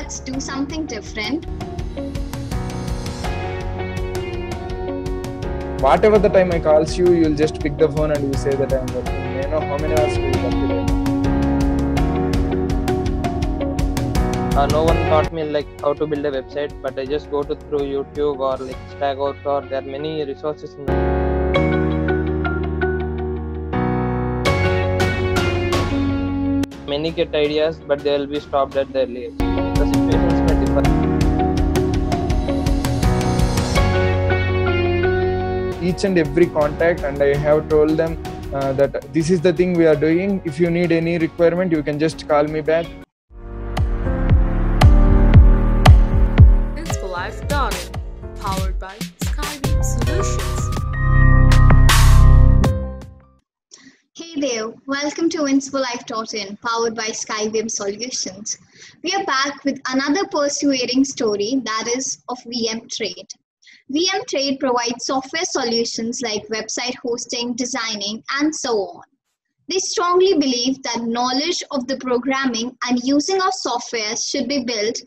let's do something different. Whatever the time I calls you, you'll just pick the phone and you say that I'm working. You know how many hours do you work today? No one taught me like how to build a website, but I just go to through YouTube or like Stack Overflow. There are many resources in many get ideas, but they will be stopped at the early age. The situations may differ. Each and every contact, and I have told them that this is the thing we are doing. If you need any requirement, you can just call me back. InspiLife.in, powered by Skybeam Solutions. Hey there, welcome to InspiLife.in, powered by Skybeam Solutions. We are back with another persuading story, that is of VM Trade. VM Trade provides software solutions like website hosting, designing, and so on. They strongly believe that knowledge of the programming and using of software should be built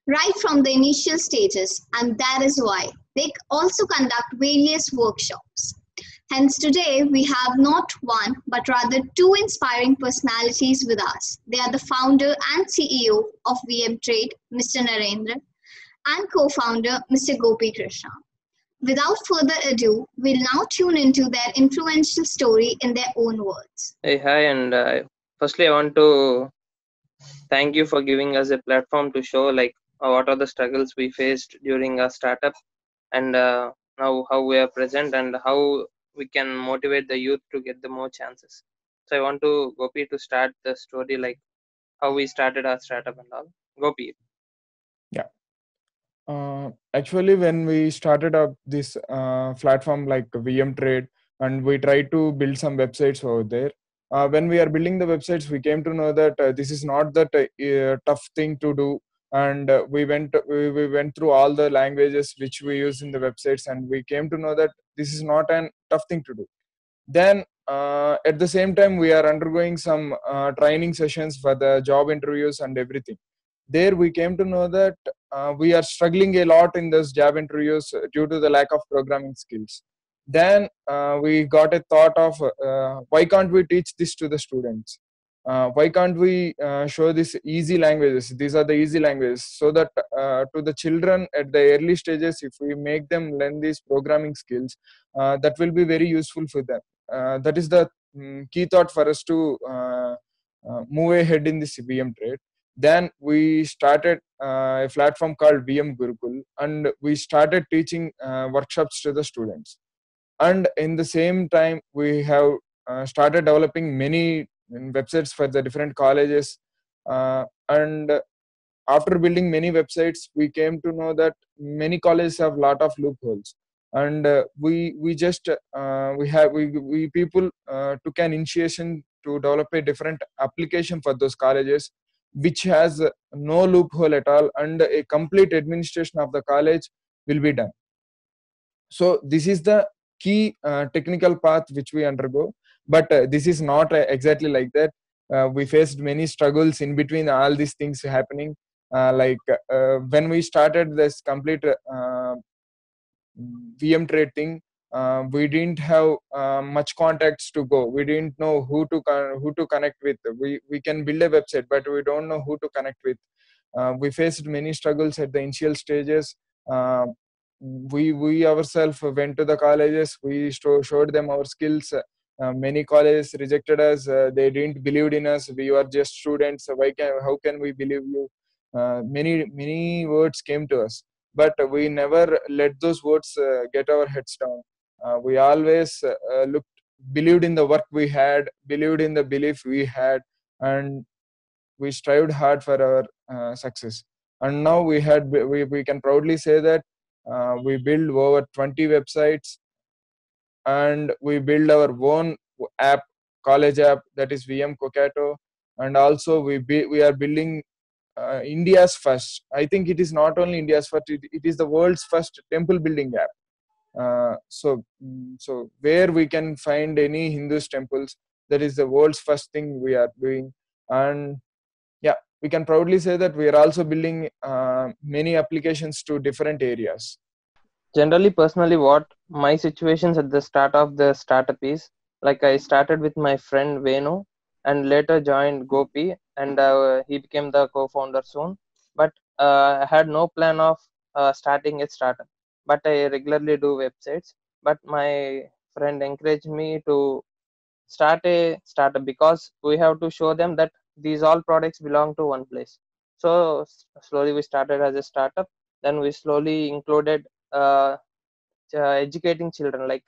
right from the initial stages, and that is why they also conduct various workshops. Hence today we have not one but rather two inspiring personalities with us. They are the founder and CEO of VM Trade, Mr. Narendra, and co-founder, Mr. Gopi Krishna. Without further ado, we'll now tune into their influential story in their own words. Hey, hi, and firstly, I want to thank you for giving us a platform to show like what are the struggles we faced during our startup, and now how we are present and how we can motivate the youth to get the more chances. So I want to Gopi to start the story like how we started our startup and all. Gopi. Yeah. Actually, when we started up this platform like VM Trade, and we tried to build some websites over there. When we are building the websites, we came to know that this is not that tough thing to do, and we went through all the languages which we use in the websites, and we came to know that this is not an tough thing to do. Then at the same time, we are undergoing some training sessions for the job interviews and everything. There we came to know that we are struggling a lot in those job interviews due to the lack of programming skills. Then we got a thought of why can't we teach this to the students? Why can't we show these easy languages? These are the easy languages, so that to the children at the early stages, if we make them learn these programming skills, that will be very useful for them. That is the key thought for us to move ahead in this VM Trade. Then we started a platform called VM Gurukul, and we started teaching workshops to the students. And in the same time, we have started developing many websites for the different colleges. And after building many websites, we came to know that many colleges have lot of loopholes, and we people took an initiation to develop a different application for those colleges which has no loophole at all, and a complete administration of the college will be done. So this is the key technical path which we undergo, but this is not exactly like that. We faced many struggles in between all these things happening. When we started this complete VM Trade thing, we didn't have much contacts to go. We didn't know who to connect with. We can build a website, but we don't know who to connect with. We faced many struggles at the initial stages. We ourselves went to the colleges. We showed them our skills. Many colleges rejected us. They didn't believe in us. We were just students. How can we believe you? Many words came to us, but we never let those words get our heads down. We always believed in the work we had, believed in the belief we had, and we strived hard for our success. And now we can proudly say that we build over 20 websites, and we build our own app, college app, that is VM Kokato. And also we are building India's first. I think it is not only India's first; it is the world's first temple building app. So where we can find any Hindu temples, that is the world's first thing we are doing. And yeah, we can proudly say that we are also building many applications to different areas. Generally, personally, what my situations at the start of the startup is, like, I started with my friend Venu and later joined Gopi, and he became the co-founder soon. But I had no plan of starting a startup, but I regularly do websites. But my friend encouraged me to start a startup because we have to show them that these all products belong to one place. So slowly we started as a startup. Then we slowly included uh, educating children. Like,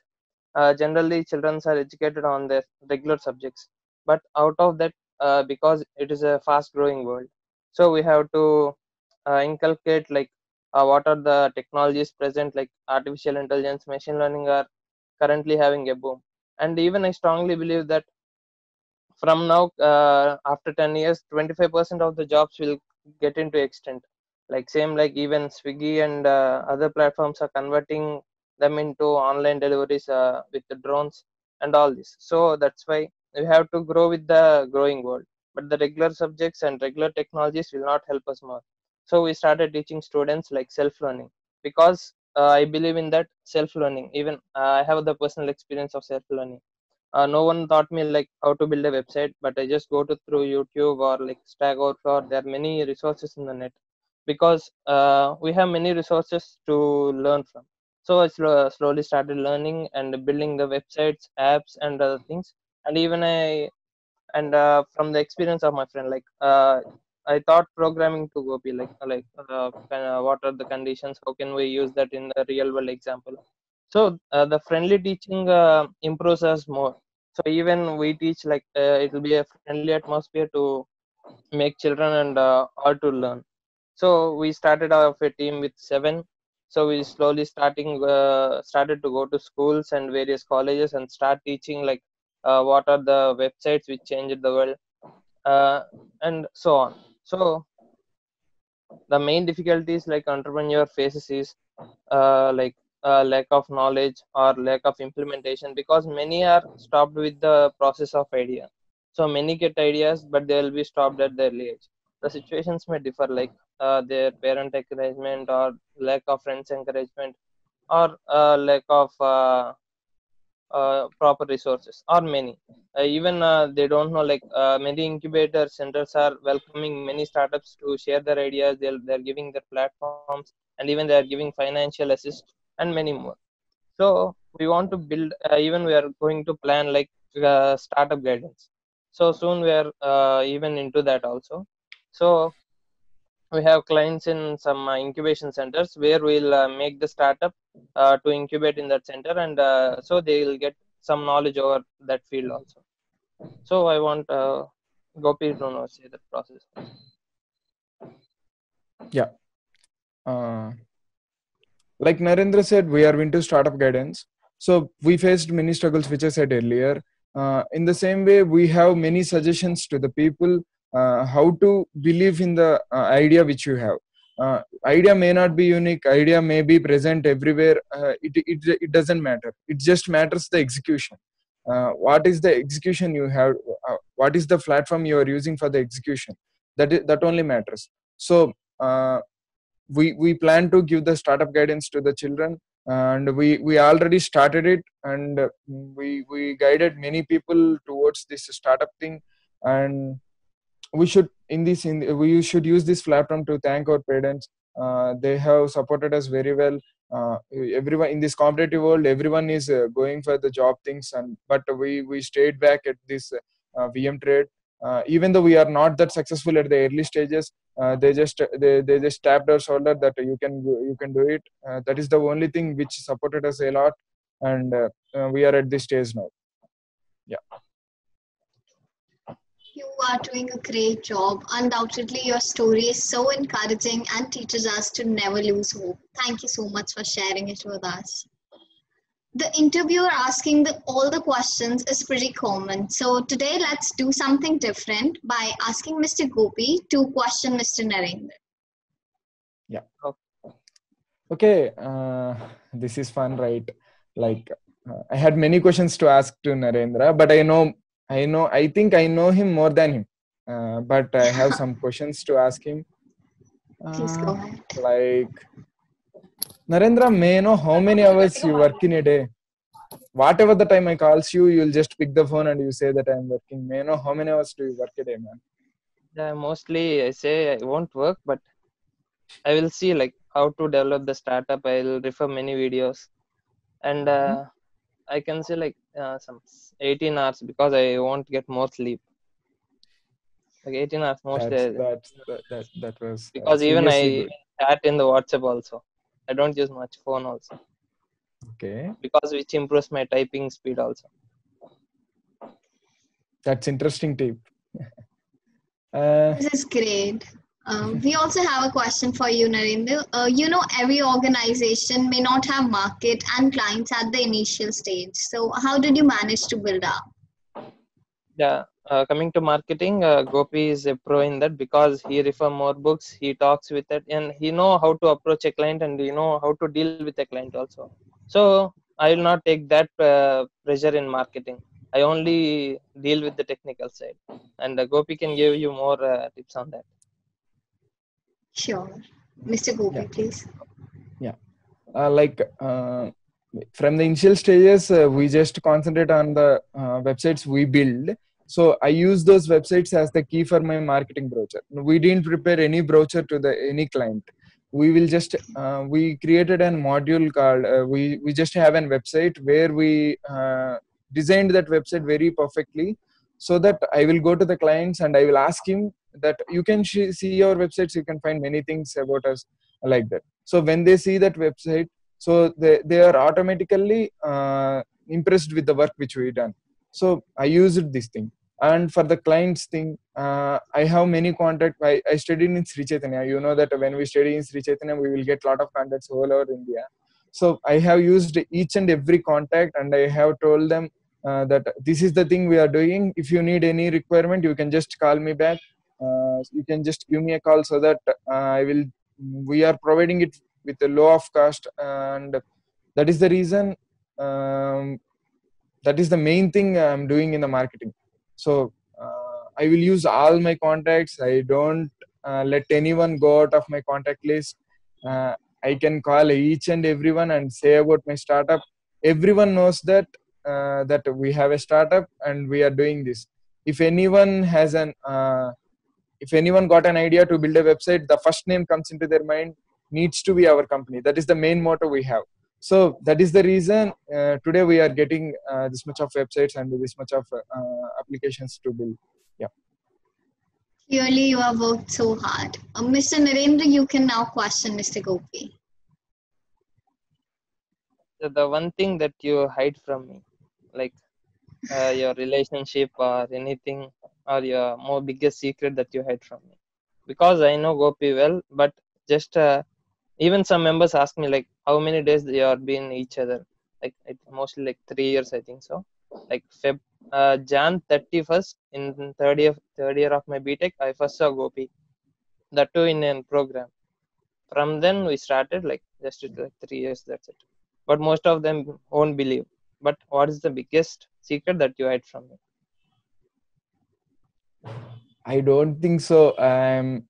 generally children are educated on their regular subjects, but out of that, because it is a fast growing world, so we have to inculcate, like, what are the technologies present, like artificial intelligence, machine learning are currently having a boom. And even I strongly believe that from now, after 10 years, 25% of the jobs will get into extent. Like, same like even Swiggy and other platforms are converting them into online deliveries with the drones and all this. So that's why we have to grow with the growing world, but the regular subjects and regular technologies will not help us more. So we started teaching students like self learning, because I believe in that self learning. Even I have the personal experience of self learning. No one taught me like how to build a website, but I just go to through YouTube or like Stack Overflow. There are many resources in the net, because we have many resources to learn from. So I slowly started learning and building the websites, apps, and other things. And even I and from the experience of my friend, like, I thought programming to Gopi, what are the conditions, how can we use that in the real world example. So the friendly teaching improves us more. So even we teach, like, it will be a friendly atmosphere to make children and all to learn. So we started off a team with 7. So we slowly started to go to schools and various colleges and start teaching, like, what are the websites which changed the world, uh, and so on. So the main difficulties like entrepreneur faces is lack of knowledge or lack of implementation, because many are stopped with the process of idea. So many get ideas, but they will be stopped at the early age. The situations may differ, like their parent encouragement or lack of friends encouragement, or lack of proper resources, or many even they don't know, like, many incubator centers are welcoming many startups to share their ideas. They're giving their platforms, and even they are giving financial assist and many more. So we want to build, even we are going to plan like startup guidance. So soon we are even into that also. So we have clients in some incubation centers where we'll make the startup to incubate in that center, and so they will get some knowledge over that field also. So I want Gopi to know say the process. Yeah. Uh, like Narendra said, we are into startup guidance. So we faced many struggles, which I said earlier. In the same way, we have many suggestions to the people how to believe in the idea which you have. Idea may not be unique. Idea may be present everywhere. It doesn't matter. It just matters the execution. What is the execution you have? What is the platform you are using for the execution? That only matters. So. We plan to give the startup guidance to the children, and we already started it, and we guided many people towards this startup thing. And we should we should use this platform to thank our parents. They have supported us very well. Everyone in this competitive world, everyone is going for the job things, and but we stayed back at this VM trade. Even though we are not that successful at the early stages, they just tapped our shoulder that you can do it. That is the only thing which supported us a lot, and we are at this stage now. Yeah. You are doing a great job. Undoubtedly, your story is so encouraging and teaches us to never lose hope. Thank you so much for sharing it with us. The interviewer asking all the questions is pretty common. So today, let's do something different by asking Mr. Gopi to question Mr. Narendra. Yeah. Okay. Okay. This is fun, right? Like, I had many questions to ask to Narendra, but I think I know him more than him. but I have some questions to ask him. Please go ahead. Like, Narendra, may I know how many hours you work in a day? Whatever the time I calls you, you'll just pick the phone and you say that I'm working. May I know how many hours do you work a day, man? Yeah, mostly I say I won't work, but I will see like how to develop the startup. I'll refer many videos, and I can say like some 18 hours because I won't get more sleep. Like 18 hours mostly, That was because even seriously I good. chat in the WhatsApp also. I don't use much phone also Okay, because which improves my typing speed also. that's interesting tip. uh, This is great. We also have a question for you, Narendra. Every organization may not have market and clients at the initial stage. So, how did you manage to build up? Yeah, coming to marketing, Gopi is a pro in that because he refer more books, he talks with it, and he know how to approach a client and he know how to deal with a client also. So I will not take that pressure in marketing. I only deal with the technical side, and Gopi can give you more tips on that. Sure. Mr. Gopi, yeah, please. yeah. From the initial stages, we just concentrate on the websites we build. So I use those websites as the key for my marketing brochure. We didn't prepare any brochure to the any client. We will just we created a module called we just have a website where we designed that website very perfectly, so that I will go to the clients and I will ask him that you can see our websites, you can find many things about us, like that. So when they see that website, so they are automatically impressed with the work which we done. So I used this thing. And for the clients thing, I have many contacts. I studied in Sri Chaitanya. You know that when we study in Sri Chaitanya, we will get a lot of contacts all over India. So I have used each and every contact, and I have told them that this is the thing we are doing. If you need any requirement, you can just call me back. You can just give me a call, so that I will. We are providing it with a low of cost, and that is the reason. That is the main thing I'm doing in the marketing. So I will use all my contacts. I don't let anyone go out of my contact list. I can call each and everyone and say about my startup. Everyone knows that we have a startup and we are doing this. If anyone has an if anyone got an idea to build a website, the first name comes into their mind needs to be our company. That is the main motto we have. So that is the reason today we are getting this much of websites and this much of applications to build. Yeah. Clearly, you have worked so hard. Mr. Narendra, you can now question Mr. Gopi. The one thing that you hide from me, like your relationship or anything, or your more biggest secret that you hide from me, because I know Gopi well, but just even some members ask me like how many days they are been each other, like mostly like 3 years I think so. Like Jan 31st in third year of my BTech, I first saw Gopi, that too in a program. From then we started like just like 3 years, that's it. But most of them won't believe. But what is the biggest secret that you hide from me? I don't think so. I'm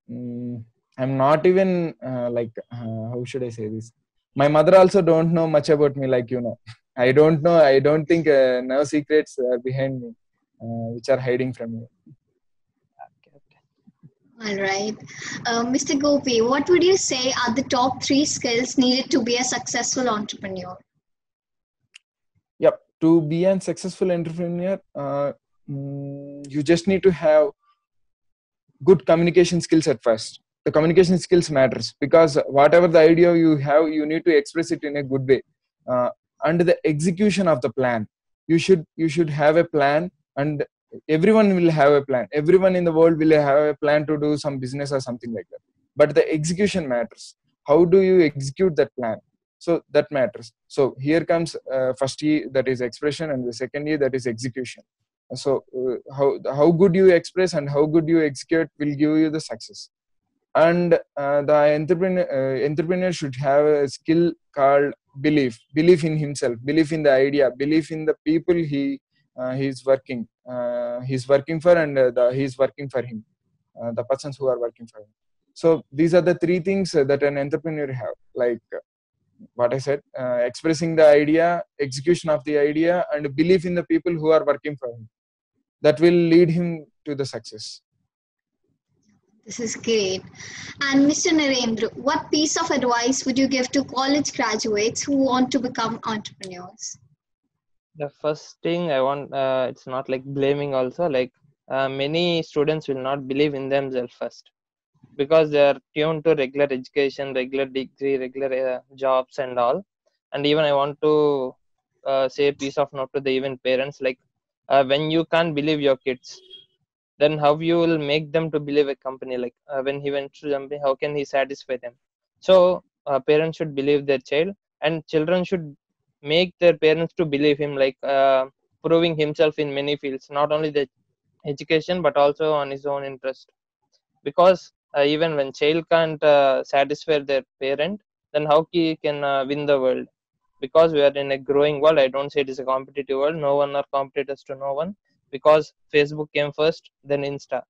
not even how should I say this? My mother also don't know much about me, like you know. I don't know. I don't think no secrets are behind me, which are hiding from you. Okay. All right. Mr. Gopi, what would you say are the top 3 skills needed to be a successful entrepreneur? Yep. To be a successful entrepreneur, you just need to have good communication skills at first. The communication skills matters, because whatever the idea you have, you need to express it in a good way. And the execution of the plan, you should have a plan, and everyone will have a plan. Everyone in the world will have a plan to do some business or something like that, but the execution matters. How do you execute that plan? So that matters. So here comes first year, that is expression, and the second year, that is execution. So how good you express and how good you execute will give you the success. And the entrepreneur should have a skill called belief in himself, belief in the idea, belief in the people he he's working. He's working for, and he's working for him. The persons who are working for him. So these are the three things that an entrepreneur have. Like what I said, expressing the idea, execution of the idea, and belief in the people who are working for him. That will lead him to the success. This is great. And Mr. Narendra, what piece of advice would you give to college graduates who want to become entrepreneurs? The first thing I want, it's not like blaming also, like many students will not believe in themselves first because they are tuned to regular education, regular degree, regular jobs and all. And even I want to say a piece of note to the even parents, like when you can't believe your kids, then how you will make them to believe a company? Like when he went to company, how can he satisfy them? So parents should believe their child, and children should make their parents to believe him, like proving himself in many fields, not only the education but also on his own interest. Because even when child can't satisfy their parent, then how he can win the world? Because we are in a growing world. I don't say it is a competitive world. No one are competitors to no one, because Facebook came first, then Insta.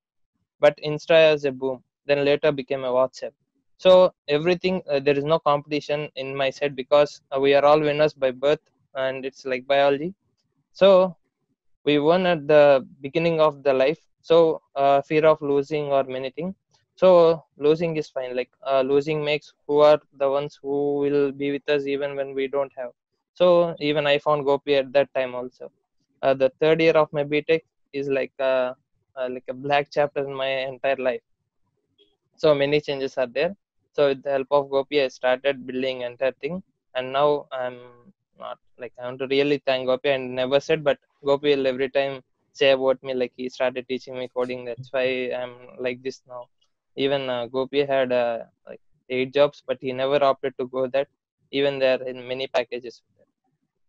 But Insta as a boom, then later became a WhatsApp. So everything, there is no competition in my side, because we are all winners by birth, and it's like biology. So we won at the beginning of the life. So fear of losing or many things. So losing is fine. Like losing makes who are the ones who will be with us even when we don't have. So even I found Gopi at that time also. The third year of my BTech is like a black chapter in my entire life. So many changes are there. So with the help of Gopi, I started building entire thing. And now I'm not like, I want to really thank Gopi. And never said, but Gopi will every time say about me, like he started teaching me coding. That's why I'm like this now. Even Gopi had like 8 jobs, but he never opted to go that. Even there in many packages.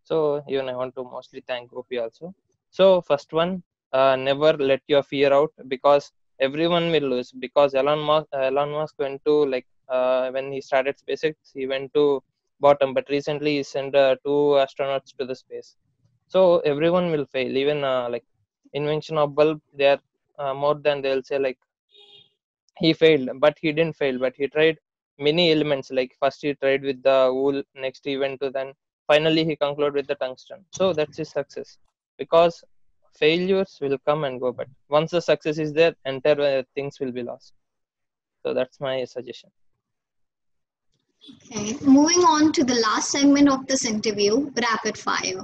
So even I want to mostly thank Gopi also. So first one, never let your fear out, because everyone will lose. Because Elon Musk went to like when he started SpaceX, he went to bottom, but recently he sent 2 astronauts to the space. So everyone will fail. Even like invention of bulb, they are more than, they'll say like he failed, but he didn't fail, but he tried many elements. Like first he tried with the wool, next he went to, then finally he concluded with the tungsten. So that's his success. Because failures will come and go, but once the success is there, entire things will be lost. So that's my suggestion. Okay, moving on to the last segment of this interview, rapid fire.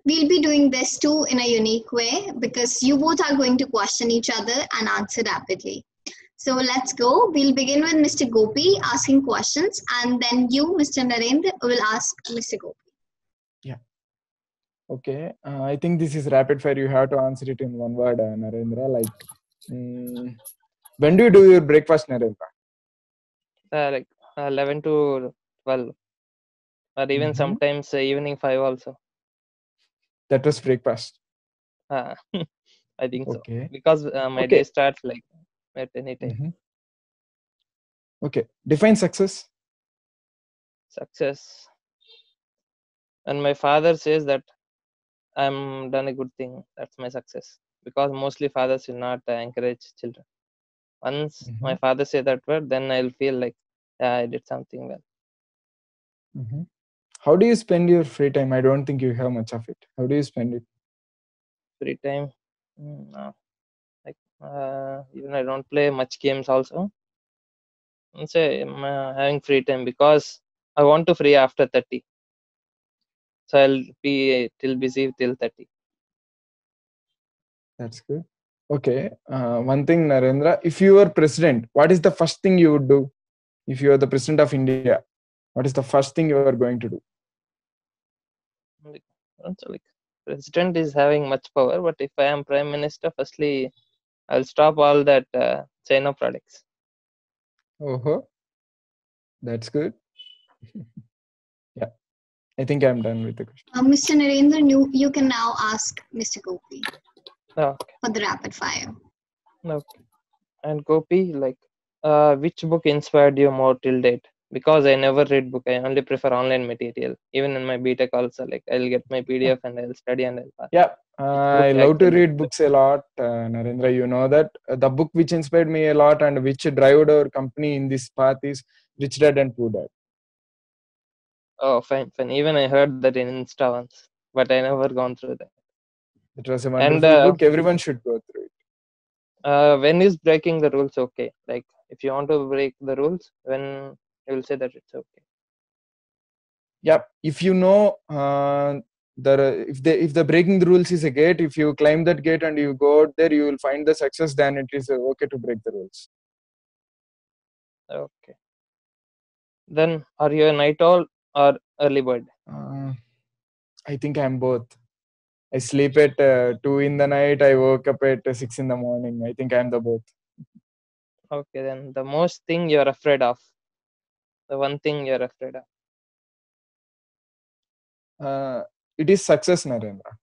We'll be doing this too in a unique way, because you both are going to question each other and answer rapidly. So let's go. We'll begin with Mr. Gopi asking questions, and then you, Mr. Narendra, will ask Mr. Gopi. Yeah. Okay. I think this is rapid fire. You have to answer it in one word, Narendra. Like, when do you do your breakfast, Narendra? Like 11 to 12, or even sometimes evening 5 also. That was breakfast. I think so. Okay. Because my day starts like at any time. Okay. Define success. Success. And my father says that I'm done a good thing. That's my success. Because mostly fathers will not encourage children. Once my father say that word, then I'll feel like, yeah, I did something well. How do you spend your free time? I don't think you have much of it. How do you spend it? Free time? No. Like even I don't play much games also. And say I'm having free time because I want to free after 30. So I'll be till busy till 30. That's good. Okay. One thing, Narendra, if you were president, what is the first thing you would do? If you are the president of India, what is the first thing you are going to do? Like president is having much power, but if I am prime minister, firstly, I'll stop all that China products. Oh, that's good. Yeah. I think I'm done with the question. Mr. Narendra, you can now ask Mr. Gopi Okay. for the rapid fire. Okay. And Gopi, like, which book inspired you more till date? Because I never read book. I only prefer online material. Even in my BTech also, like, I'll get my PDF and I'll study and I'll pass. Yeah, book I love to actually read books a lot, Narendra. You know that the book which inspired me a lot and which drove our company in this path is Rich Dad and Poor Dad. Oh, fine, fine. Even I heard that in Insta once, but I never gone through that. It was a And wonderful book. Everyone should go through it. when is breaking the rules okay? Like, if you want to break the rules, when you will say that it's okay. Yeah, if you know if the breaking the rules is a gate, if you climb that gate and you go out there, you will find the success. Then it is okay to break the rules. Okay. Then, are you a night owl or early bird? I think I'm both. I sleep at 2 in the night. I woke up at 6 in the morning. I think I'm the both. Okay, then the most thing you're afraid of. The one thing you're afraid of. It is success, Narendra.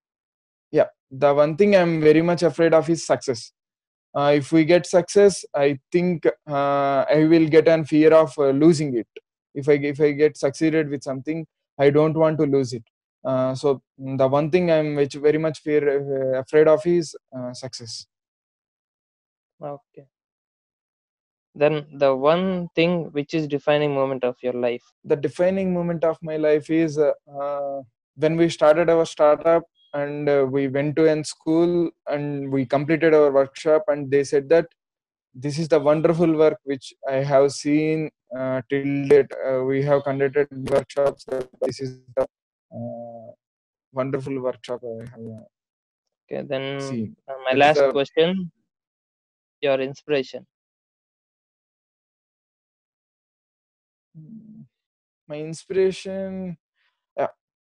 Yeah, the one thing I'm very much afraid of is success. If we get success, I think I will get an fear of losing it. If I get succeeded with something, I don't want to lose it. So the one thing I'm very much afraid of is success. Okay. Then the one thing which is defining moment of your life. The defining moment of my life is when we started our startup and we went to a school and we completed our workshop and they said that this is the wonderful work which I have seen till date. We have conducted workshops. This is the wonderful workshop I have Okay, then seen. my That is last question. Your inspiration. My inspiration.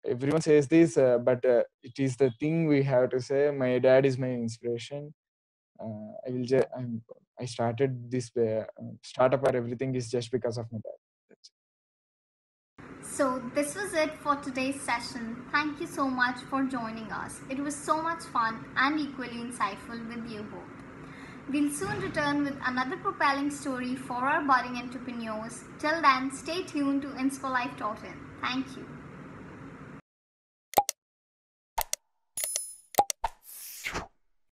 Everyone says this, but it is the thing we have to say. My dad is my inspiration. I started this startup or everything is just because of my dad. That's it. So this was it for today's session. Thank you so much for joining us. It was so much fun and equally insightful with you both. We'll soon return with another propelling story for our budding entrepreneurs. Till then, stay tuned to InspireLife.in. Thank you.